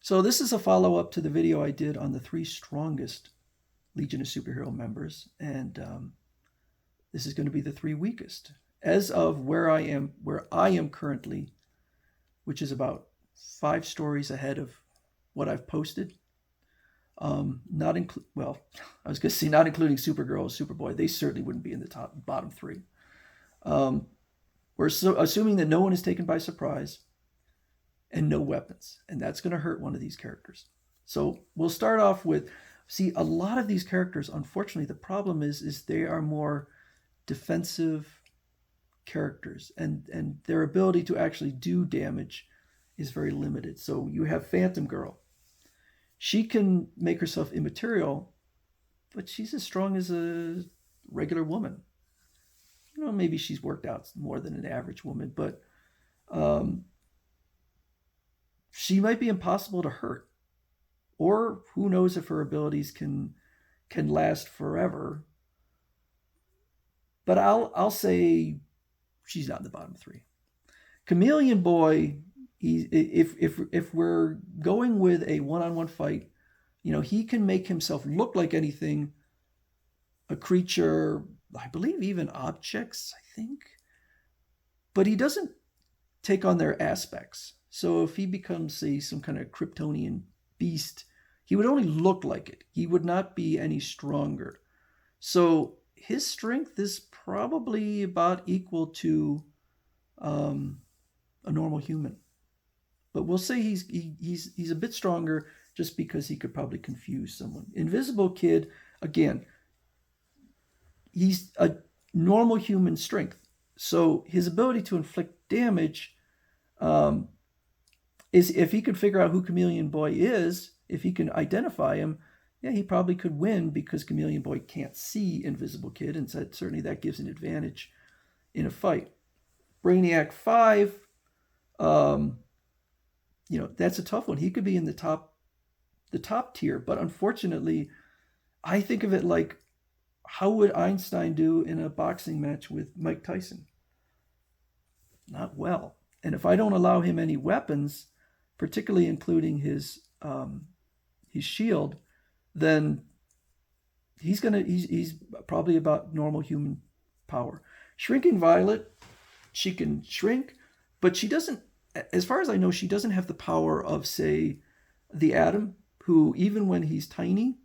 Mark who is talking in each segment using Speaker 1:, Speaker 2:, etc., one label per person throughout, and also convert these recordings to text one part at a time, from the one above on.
Speaker 1: So this is a follow-up to the video I did on the three strongest Legion of Superhero members, and this is going to be the three weakest. As of where I am currently, which is about 5 stories ahead of what I've posted. Not include well, I was going to say not including Supergirl or Superboy. They certainly wouldn't be in the bottom three. Um, we're assuming that no one is taken by surprise and no weapons, and that's going to hurt one of these characters. So we'll start off with a lot of these characters. Unfortunately, the problem is they are more defensive characters, and their ability to actually do damage is very limited. So you have Phantom Girl. She can make herself immaterial, but she's as strong as a regular woman. Maybe she's worked out more than an average woman, but um, she might be impossible to hurt. Or who knows if her abilities can last forever. But I'll say she's not in the bottom three. Chameleon Boy, if we're going with a one-on-one fight, he can make himself look like anything, a creature, I believe even objects, I think. But he doesn't take on their aspects. So if he becomes, say, some kind of Kryptonian beast, he would only look like it. He would not be any stronger. So his strength is probably about equal to a normal human. But we'll say he's a bit stronger just because he could probably confuse someone. Invisible Kid, again, he's a normal human strength. So his ability to inflict damage is, if he could figure out who Chameleon Boy is, if he can identify him, yeah, he probably could win because Chameleon Boy can't see Invisible Kid, and certainly that gives an advantage in a fight. Brainiac 5, that's a tough one. He could be in the top tier, but unfortunately, I think of it like, how would Einstein do in a boxing match with Mike Tyson? Not well. And if I don't allow him any weapons, particularly including his shield, then he's probably about normal human power. Shrinking Violet, she can shrink, but she doesn't, as far as I know, she doesn't have the power of, say, the Atom, who even when he's tiny,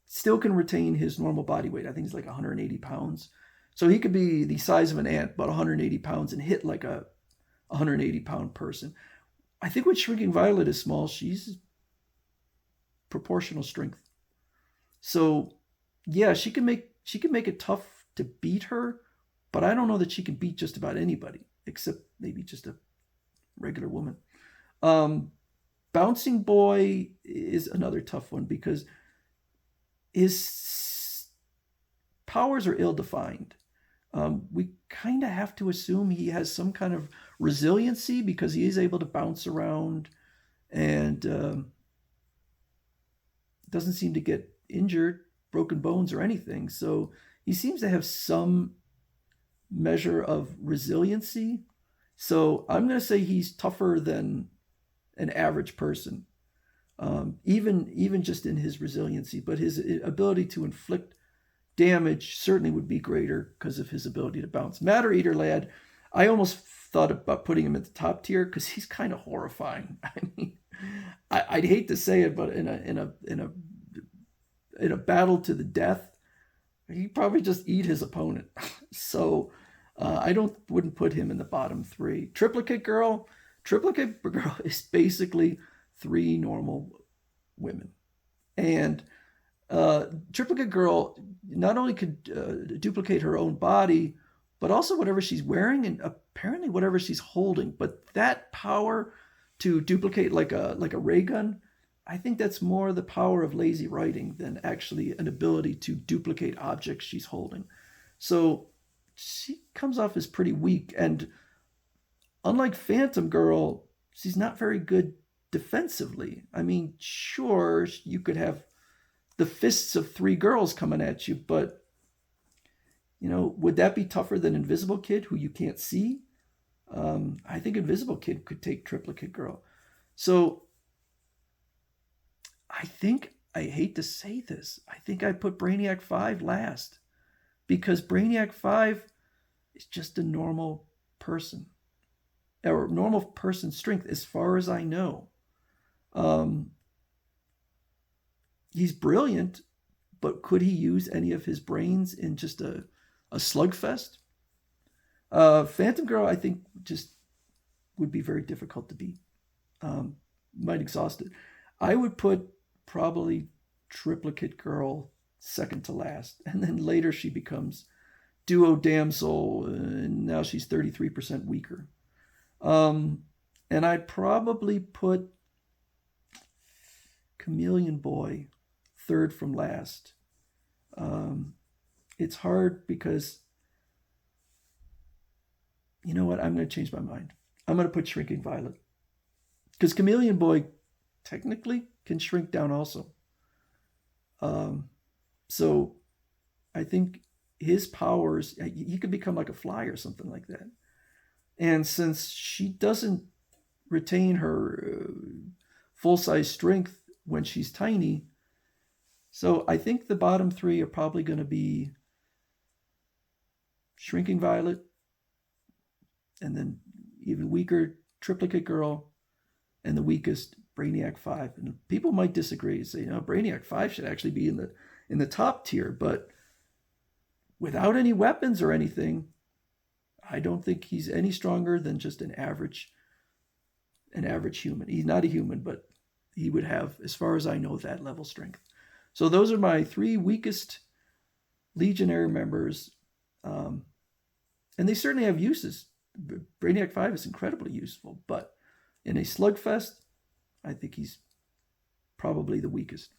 Speaker 1: still can retain his normal body weight. I think he's like 180 pounds. So he could be the size of an ant, about 180 pounds, and hit like a 180-pound person. I think when Shrinking Violet is small, she's proportional strength. So yeah, she can make it tough to beat her, but I don't know that she can beat just about anybody, except maybe just a regular woman. Bouncing Boy is another tough one because his powers are ill-defined. We kind of have to assume he has some kind of resiliency because he is able to bounce around and doesn't seem to get injured, broken bones, or anything. So he seems to have some measure of resiliency. So I'm going to say he's tougher than an average person, even just in his resiliency. But his ability to inflict damage certainly would be greater because of his ability to bounce. Matter Eater Lad, I almost thought about putting him at the top tier because he's kind of horrifying. I mean, I'd hate to say it, but in a battle to the death, he'd probably just eat his opponent. So I wouldn't put him in the bottom three. Triplicate Girl is basically 3 normal women, and Triplicate Girl not only could duplicate her own body, but also whatever she's wearing and apparently whatever she's holding. But that power to duplicate like a ray gun, I think that's more the power of lazy writing than actually an ability to duplicate objects she's holding. So she comes off as pretty weak, and unlike Phantom Girl, she's not very good defensively. I mean, sure, you could have the fists of 3 girls coming at you, but would that be tougher than Invisible Kid, who you can't see? I think Invisible Kid could take Triplicate Girl. So I think, I hate to say this, I think I put Brainiac 5 last because Brainiac 5 is just a normal person or normal person strength as far as I know. Um, he's brilliant, but could he use any of his brains in just a slugfest? Phantom Girl, I think, just would be very difficult to beat. Might exhaust it. I would put probably Triplicate Girl second to last, and then later she becomes Duo Damsel, and now she's 33% weaker. And I'd probably put Chameleon Boy third from last. It's hard because, you know what? I'm going to change my mind. I'm going to put Shrinking Violet because Chameleon Boy technically can shrink down also. So I think his powers, he could become like a fly or something like that. And since she doesn't retain her full size strength when she's tiny, so I think the bottom three are probably going to be Shrinking Violet, and then even weaker Triplicate Girl, and the weakest Brainiac 5. And people might disagree, say, Brainiac 5 should actually be in the top tier, but without any weapons or anything, I don't think he's any stronger than just an average human. He's not a human, but he would have, as far as I know, that level strength. So those are my three weakest Legionnaire members. And they certainly have uses. Brainiac 5 is incredibly useful, but in a slugfest, I think he's probably the weakest.